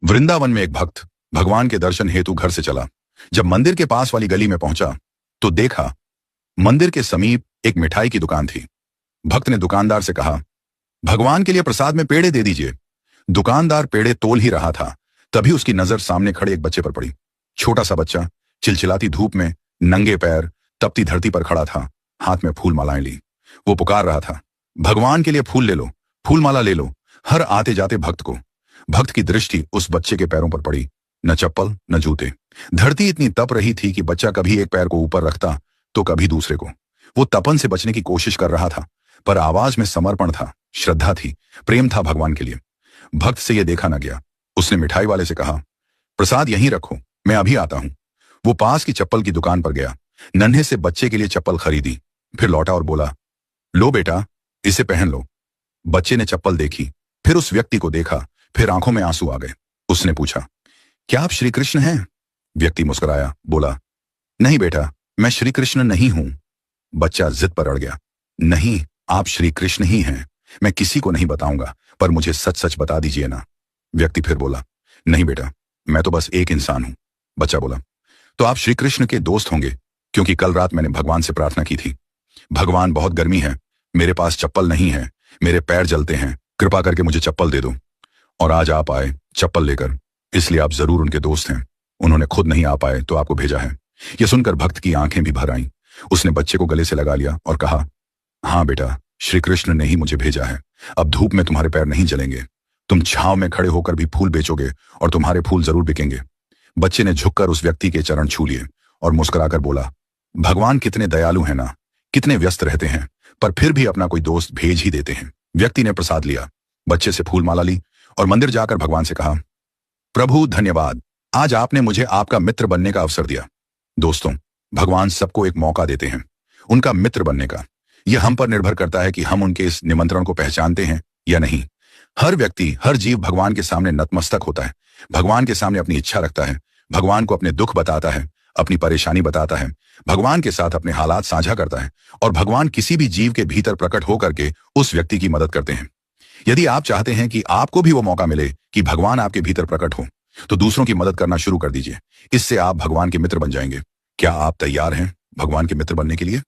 वृंदावन में एक भक्त भगवान के दर्शन हेतु घर से चला। जब मंदिर के पास वाली गली में पहुंचा तो देखा मंदिर के समीप एक मिठाई की दुकान थी। भक्त ने दुकानदार से कहा, भगवान के लिए प्रसाद में पेड़े दे दीजिए। दुकानदार पेड़े तोल ही रहा था, तभी उसकी नजर सामने खड़े एक बच्चे पर पड़ी। छोटा सा बच्चा चिलचिलाती धूप में नंगे पैर तपती धरती पर खड़ा था, हाथ में फूल मालाएं ली। वो पुकार रहा था, भगवान के लिए फूल ले लो, फूल माला ले लो। हर आते जाते भक्त की दृष्टि उस बच्चे के पैरों पर पड़ी। न चप्पल न जूते। धरती इतनी तप रही थी कि बच्चा कभी एक पैर को ऊपर रखता तो कभी दूसरे को। वो तपन से बचने की कोशिश कर रहा था, पर आवाज में समर्पण था, श्रद्धा थी, प्रेम था भगवान के लिए। भक्त से यह देखा न गया। उसने मिठाई वाले से कहा, प्रसाद यहीं रखो, मैं अभी आता हूं। वो पास की चप्पल की दुकान पर गया, नन्हे से बच्चे के लिए चप्पल खरीदी, फिर लौटा और बोला, लो बेटा, इसे पहन लो। बच्चे ने चप्पल देखी, फिर उस व्यक्ति को देखा, फिर आंखों में आंसू आ गए। उसने पूछा, क्या आप श्री कृष्ण हैं? व्यक्ति मुस्कुराया, बोला, नहीं बेटा, मैं श्री कृष्ण नहीं हूं। बच्चा जिद पर अड़ गया, नहीं, आप श्री कृष्ण ही हैं। मैं किसी को नहीं बताऊंगा, पर मुझे सच सच बता दीजिए ना। व्यक्ति फिर बोला, नहीं बेटा, मैं तो बस एक इंसान हूं। बच्चा बोला, तो आप श्री कृष्ण के दोस्त होंगे, क्योंकि कल रात मैंने भगवान से प्रार्थना की थी। भगवान बहुत गर्मी है, मेरे पास चप्पल नहीं है, मेरे पैर जलते हैं, कृपा करके मुझे चप्पल दे दो। और आज आप आए चप्पल लेकर, इसलिए आप जरूर उनके दोस्त हैं। उन्होंने खुद नहीं आ पाए तो आपको भेजा है। यह सुनकर भक्त की आंखें भी भर आईं। उसने बच्चे को गले से लगा लिया और कहा, हाँ बेटा, श्री कृष्ण ने ही मुझे भेजा है। अब धूप में तुम्हारे पैर नहीं जलेंगे, तुम छांव में खड़े होकर भी फूल बेचोगे और तुम्हारे फूल जरूर बिकेंगे। बच्चे ने झुककर उस व्यक्ति के चरण छू लिए और मुस्कुराकर बोला, भगवान कितने दयालु हैं ना, कितने व्यस्त रहते हैं, पर फिर भी अपना कोई दोस्त भेज ही देते हैं। व्यक्ति ने प्रसाद लिया, बच्चे से फूल माला ली और मंदिर जाकर भगवान से कहा, प्रभु धन्यवाद, आज आपने मुझे आपका मित्र बनने का अवसर दिया। दोस्तों, भगवान सबको एक मौका देते हैं उनका मित्र बनने का। यह हम पर निर्भर करता है कि हम उनके इस निमंत्रण को पहचानते हैं या नहीं। हर व्यक्ति, हर जीव भगवान के सामने नतमस्तक होता है, भगवान के सामने अपनी इच्छा रखता है, भगवान को अपने दुख बताता है, अपनी परेशानी बताता है, भगवान के साथ अपने हालात साझा करता है, और भगवान किसी भी जीव के भीतर प्रकट होकर के उस व्यक्ति की मदद करते हैं। यदि आप चाहते हैं कि आपको भी वो मौका मिले कि भगवान आपके भीतर प्रकट हो, तो दूसरों की मदद करना शुरू कर दीजिए। इससे आप भगवान के मित्र बन जाएंगे। क्या आप तैयार हैं भगवान के मित्र बनने के लिए?